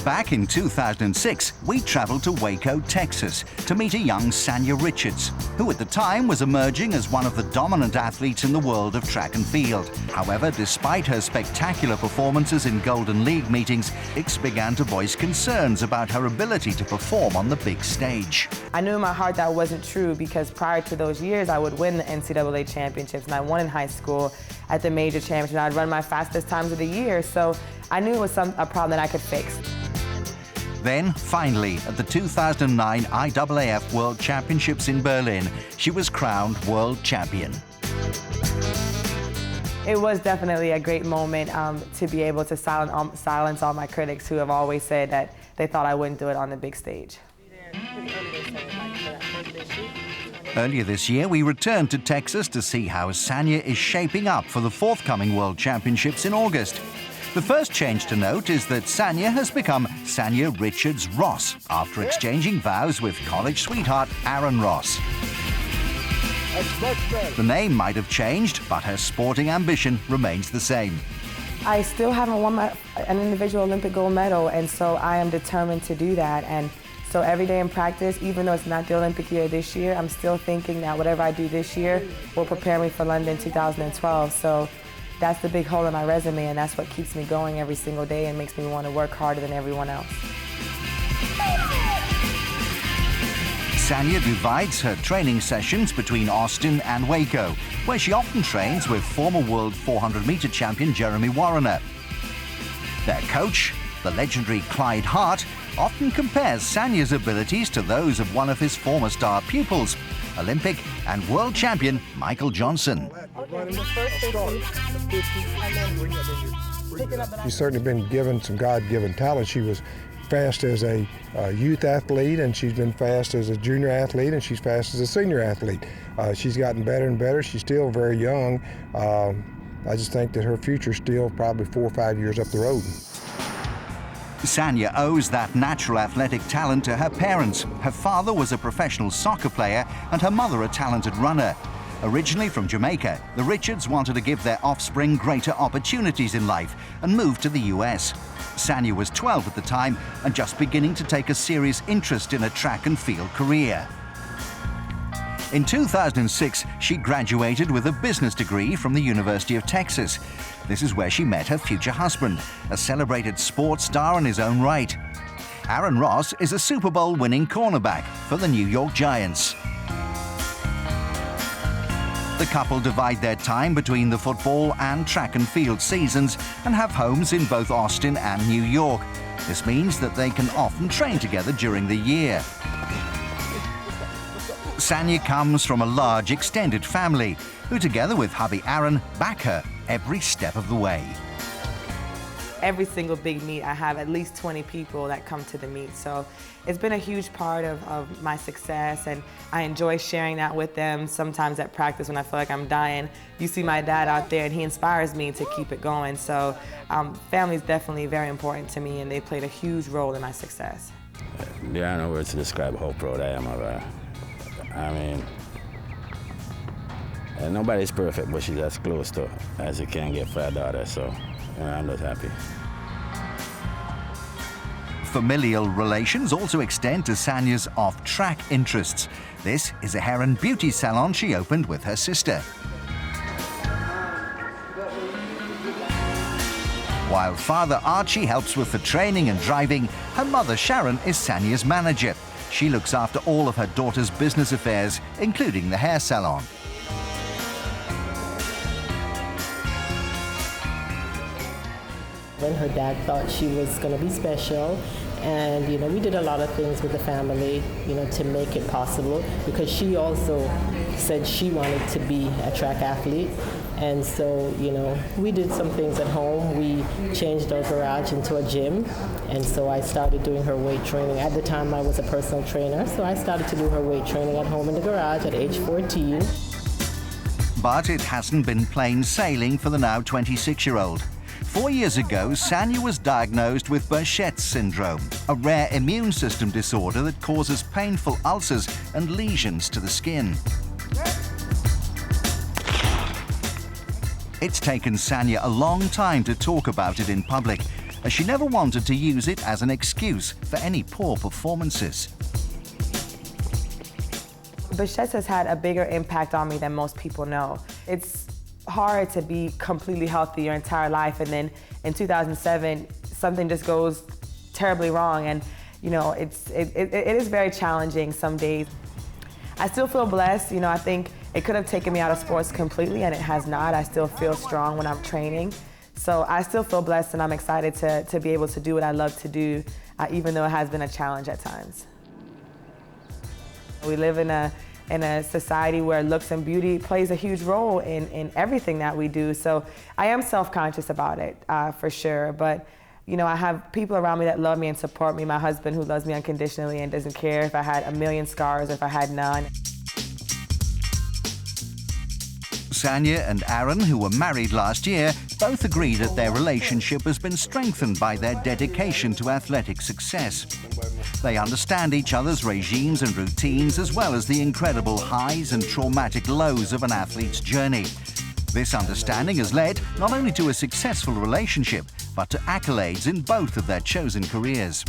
Back in 2006, we traveled to Waco, Texas, to meet a young Sanya Richards, who at the time was emerging as one of the dominant athletes in the world of track and field. However, despite her spectacular performances in Golden League meetings, X began to voice concerns about her ability to perform on the big stage. I knew in my heart that wasn't true because prior to those years, I would win the NCAA championships, and I won in high school at the major championships. I'd run my fastest times of the year, so I knew it was a problem that I could fix. Then, finally, at the 2009 IAAF World Championships in Berlin, she was crowned world champion. It was definitely a great moment to be able to silence all my critics who have always said that they thought I wouldn't do it on the big stage. Earlier this year, we returned to Texas to see how Sanya is shaping up for the forthcoming World Championships in August. The first change to note is that Sanya has become Sanya Richards Ross after exchanging vows with college sweetheart Aaron Ross. The name might have changed, but her sporting ambition remains the same. I still haven't won an individual Olympic gold medal, and so I am determined to do that. And so every day in practice, even though it's not the Olympic year this year, I'm still thinking that whatever I do this year will prepare me for London 2012. So that's the big hole in my resume, and that's what keeps me going every single day and makes me want to work harder than everyone else. Sanya divides her training sessions between Austin and Waco, where she often trains with former world 400-meter champion Jeremy Warrener. Their coach, the legendary CLYDE HART, often compares Sanya's abilities to those of one of his former star pupils, Olympic and world champion Michael Johnson. She's certainly been given some God-given talent. She was fast as a youth athlete, and she's been fast as a junior athlete, and she's fast as a senior athlete. She's gotten better and better. She's still very young. I just think that her future's still probably 4 or 5 years up the road. Sanya owes that natural athletic talent to her parents. Her father was a professional soccer player and her mother a talented runner. Originally from Jamaica, the Richards wanted to give their offspring greater opportunities in life and moved to the US. Sanya was 12 at the time and just beginning to take a serious interest in a track and field career. In 2006, she graduated with a business degree from the University of Texas. This is where she met her future husband, a celebrated sports star in his own right. Aaron Ross is a Super Bowl winning cornerback for the New York Giants. The couple divide their time between the football and track and field seasons and have homes in both Austin and New York. This means that they can often train together during the year. Sanya comes from a large extended family who, together with hubby Aaron, back her every step of the way. Every single big meet, I have at least 20 people that come to the meet. So it's been a huge part of my success, and I enjoy sharing that with them. Sometimes at practice when I feel like I'm dying, you see my dad out there and he inspires me to keep it going. So family is definitely very important to me, and they played a huge role in my success. There are no words to describe how proud I am of her. I mean, nobody's perfect, but she's as close to as you can get for a daughter, so I'm just happy. Familial relations also extend to Sanya's off-track interests. This is a hair and beauty salon she opened with her sister. While father Archie helps with the training and driving, her mother Sharon is Sanya's manager. She looks after all of her daughter's business affairs, including the hair salon. When her dad thought she was going to be special, and we did a lot of things with the family, to make it possible, because she also said she wanted to be a track athlete. And so, we did some things at home. We changed our garage into a gym, and so I started doing her weight training. At the time, I was a personal trainer, so I started to do her weight training at home in the garage at age 14. But it hasn't been plain sailing for the now 26-year-old. 4 years ago, Sanya was diagnosed with Behçet's syndrome, a rare immune system disorder that causes painful ulcers and lesions to the skin. It's taken Sanya a long time to talk about it in public, as she never wanted to use it as an excuse for any poor performances. Behçet's has had a bigger impact on me than most people know. It's hard to be completely healthy your entire life, and then in 2007, something just goes terribly wrong, and you know, it is very challenging some days. I still feel blessed. You know, I think it could have taken me out of sports completely, and it has not. I still feel strong when I'm training. So I still feel blessed, and I'm excited to be able to do what I love to do, even though it has been a challenge at times. We live in a society where looks and beauty plays a huge role in everything that we do. So I am self-conscious about it, for sure. But you know, I have people around me that love me and support me. My husband, who loves me unconditionally and doesn't care if I had a million scars or if I had none. Sanya and Aaron, who were married last year, both agree that their relationship has been strengthened by their dedication to athletic success. They understand each other's regimes and routines, as well as the incredible highs and traumatic lows of an athlete's journey. This understanding has led not only to a successful relationship, but to accolades in both of their chosen careers.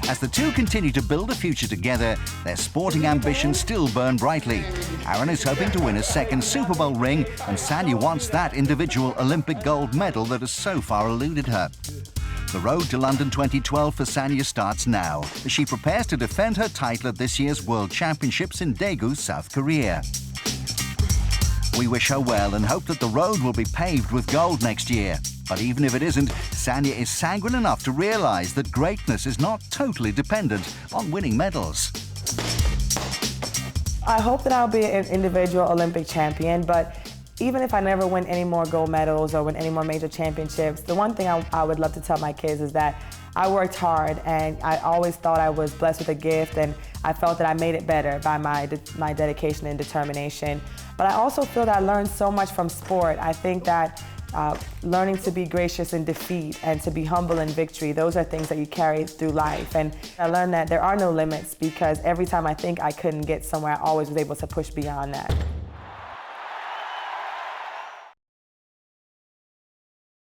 As the two continue to build a future together, their sporting ambitions still burn brightly. Aaron is hoping to win a second Super Bowl ring, and Sanya wants that individual Olympic gold medal that has so far eluded her. The road to London 2012 for Sanya starts now, as she prepares to defend her title at this year's World Championships in Daegu, South Korea. We wish her well and hope that the road will be paved with gold next year. But even if it isn't, Sanya is sanguine enough to realize that greatness is not totally dependent on winning medals. I hope that I'll be an individual Olympic champion, but even if I never win any more gold medals or win any more major championships, the one thing I would love to tell my kids is that I worked hard, and I always thought I was blessed with a gift, and I felt that I made it better by my dedication and determination. But I also feel that I learned so much from sport. I think that learning to be gracious in defeat and to be humble in victory, those are things that you carry through life. And I learned that there are no limits, because every time I think I couldn't get somewhere, I always was able to push beyond that.